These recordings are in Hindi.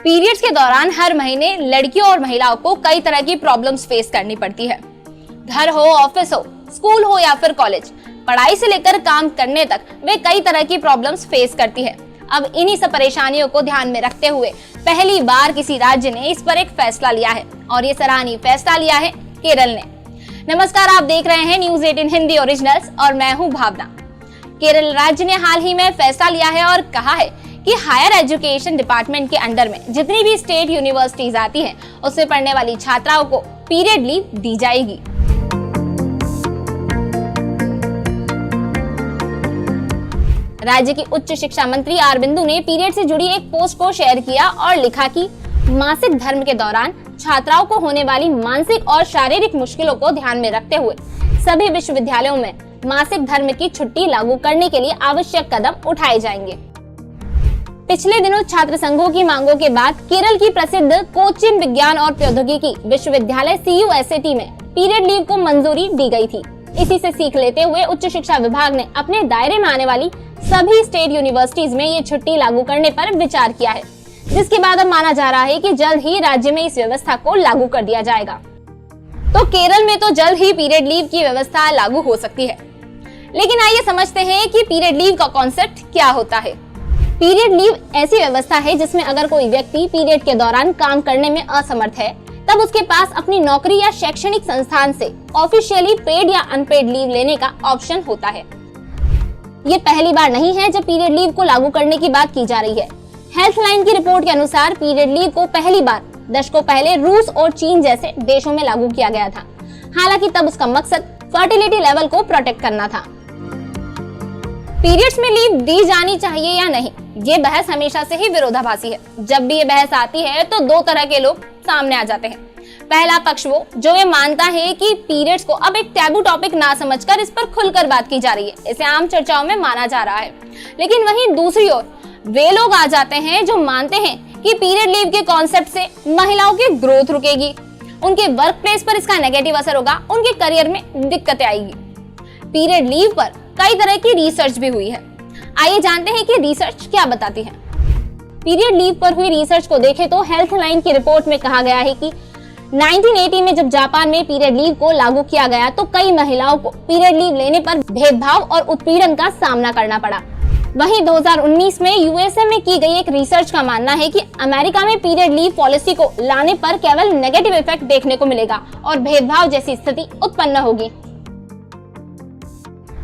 पीरियड्स के दौरान हर महीने लड़कियों और महिलाओं को कई तरह की प्रॉब्लम्स फेस करनी पड़ती है। घर हो, ऑफिस हो, स्कूल हो या फिर कॉलेज, पढ़ाई से लेकर काम करने तक वे कई तरह की प्रॉब्लम्स फेस करती है। अब इन्हीं सब परेशानियों को ध्यान में रखते हुए पहली बार किसी राज्य ने इस पर एक फैसला लिया है और ये सराहनीय फैसला लिया है केरल ने। नमस्कार, आप देख रहे हैं न्यूज़ 18 हिंदी ओरिजिनल्स और मैं हूं भावना। केरल राज्य ने हाल ही में फैसला लिया है और कहा है कि हायर एजुकेशन डिपार्टमेंट के अंडर में जितनी भी स्टेट यूनिवर्सिटीज आती हैं, उससे पढ़ने वाली छात्राओं को पीरियड लीव दी जाएगी। राज्य की उच्च शिक्षा मंत्री आर बिंदु ने पीरियड से जुड़ी एक पोस्ट को शेयर किया और लिखा कि मासिक धर्म के दौरान छात्राओं को होने वाली मानसिक और शारीरिक मुश्किलों को ध्यान में रखते हुए सभी विश्वविद्यालयों में मासिक धर्म की छुट्टी लागू करने के लिए आवश्यक कदम उठाए जाएंगे। पिछले दिनों छात्र संघों की मांगों के बाद केरल की प्रसिद्ध कोचिन विज्ञान और प्रौद्योगिकी विश्वविद्यालय CUSAT में पीरियड लीव को मंजूरी दी गई थी। इसी से सीख लेते हुए उच्च शिक्षा विभाग ने अपने दायरे में आने वाली सभी स्टेट यूनिवर्सिटीज में ये छुट्टी लागू करने पर विचार किया है, जिसके बाद अब माना जा रहा है कि जल्द ही राज्य में इस व्यवस्था को लागू कर दिया जाएगा। तो केरल में तो जल्द ही पीरियड लीव की व्यवस्था लागू हो सकती है, लेकिन आइए समझते हैं कि पीरियड लीव का कॉन्सेप्ट क्या होता है। पीरियड लीव ऐसी व्यवस्था है जिसमें अगर कोई व्यक्ति पीरियड के दौरान काम करने में असमर्थ है, तब उसके पास अपनी नौकरी या शैक्षणिक संस्थान से ऑफिशियली पेड या अनपेड लीव लेने का ऑप्शन होता है। ये पहली बार नहीं है जब पीरियड लीव को लागू करने की बात की जा रही है। हेल्थलाइन की रिपोर्ट के अनुसार पीरियड लीव को पहली बार दशकों पहले रूस और चीन जैसे देशों में लागू किया गया था। हालांकि तब उसका मकसद फर्टिलिटी लेवल को प्रोटेक्ट करना था। पीरियड्स में लीव दी जानी चाहिए या नहीं, ये बहस हमेशा से ही विरोधाभासी है। जब भी ये बहस आती है तो दो तरह के लोग सामने आ जाते हैं। पहला पक्ष वो जो ये मानता है कि पीरियड्स को अब एक टैबू टॉपिक ना समझकर इस पर खुलकर बात की जा रही है, इसे आम चर्चाओं में माना जा रहा है। लेकिन वहीं दूसरी ओर वे लोग आ जाते हैं जो मानते हैं कि पीरियड लीव के कॉन्सेप्ट से महिलाओं की ग्रोथ रुकेगी, उनके वर्क प्लेस पर इसका नेगेटिव असर होगा, उनके करियर में दिक्कतें आएगी। पीरियड लीव पर कई तरह की रिसर्च भी हुई है। आइए जानते हैं कि रिसर्च क्या बताती है। पीरियड लीव पर हुई रिसर्च को देखें तो हेल्थलाइन की रिपोर्ट में कहा गया है कि 1980 में जब जापान में पीरियड लीव को लागू किया गया तो कई महिलाओं को पीरियड लीव लेने पर भेदभाव और उत्पीड़न का सामना करना पड़ा। वहीं 2019 में USA में की गई एक रिसर्च का मानना है कि अमेरिका में पीरियड लीव पॉलिसी को लाने पर केवल नेगेटिव इफेक्ट देखने को मिलेगा और भेदभाव जैसी स्थिति उत्पन्न होगी।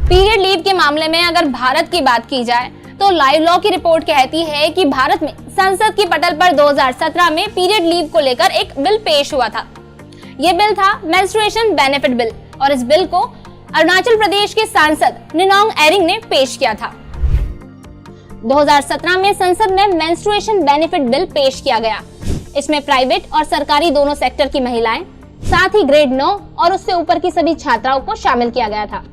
पीरियड लीव के मामले में अगर भारत की बात की जाए तो लाइव लॉ की रिपोर्ट कहती है कि भारत में संसद की पटल पर 2017 में पीरियड लीव को लेकर एक बिल पेश हुआ था। ये बिल था मेंस्ट्रुएशन बेनिफिट बिल और इस बिल को अरुणाचल प्रदेश के सांसद निनोंग एरिंग ने पेश किया था। 2017 में संसद में मेंस्ट्रुएशन बेनिफिट बिल पेश किया गया। इसमें प्राइवेट और सरकारी दोनों सेक्टर की महिलाएं, साथ ही ग्रेड 9 और उससे ऊपर की सभी छात्राओं को शामिल किया गया था।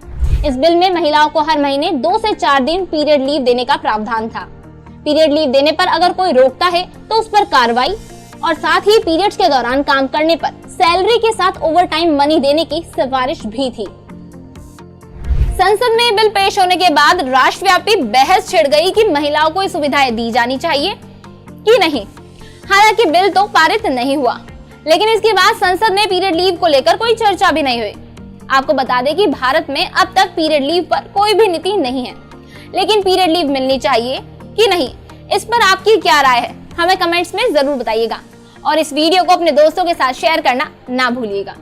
इस बिल में महिलाओं को हर महीने 2 से 4 दिन पीरियड लीव देने का प्रावधान था। पीरियड लीव देने पर अगर कोई रोकता है तो उस पर कार्रवाई और साथ ही पीरियड्स के दौरान काम करने पर सैलरी के साथ ओवरटाइम मनी देने की सिफारिश भी थी। संसद में बिल पेश होने के बाद राष्ट्रव्यापी बहस छिड़ गई कि महिलाओं को ये सुविधाएं दी जानी चाहिए कि नहीं। हालांकि बिल तो पारित नहीं हुआ, लेकिन इसके बाद संसद में पीरियड लीव को लेकर कोई चर्चा भी नहीं हुई। आपको बता दें कि भारत में अब तक पीरियड लीव पर कोई भी नीति नहीं है, लेकिन पीरियड लीव मिलनी चाहिए कि नहीं, इस पर आपकी क्या राय है, हमें कमेंट्स में जरूर बताइएगा और इस वीडियो को अपने दोस्तों के साथ शेयर करना ना भूलिएगा।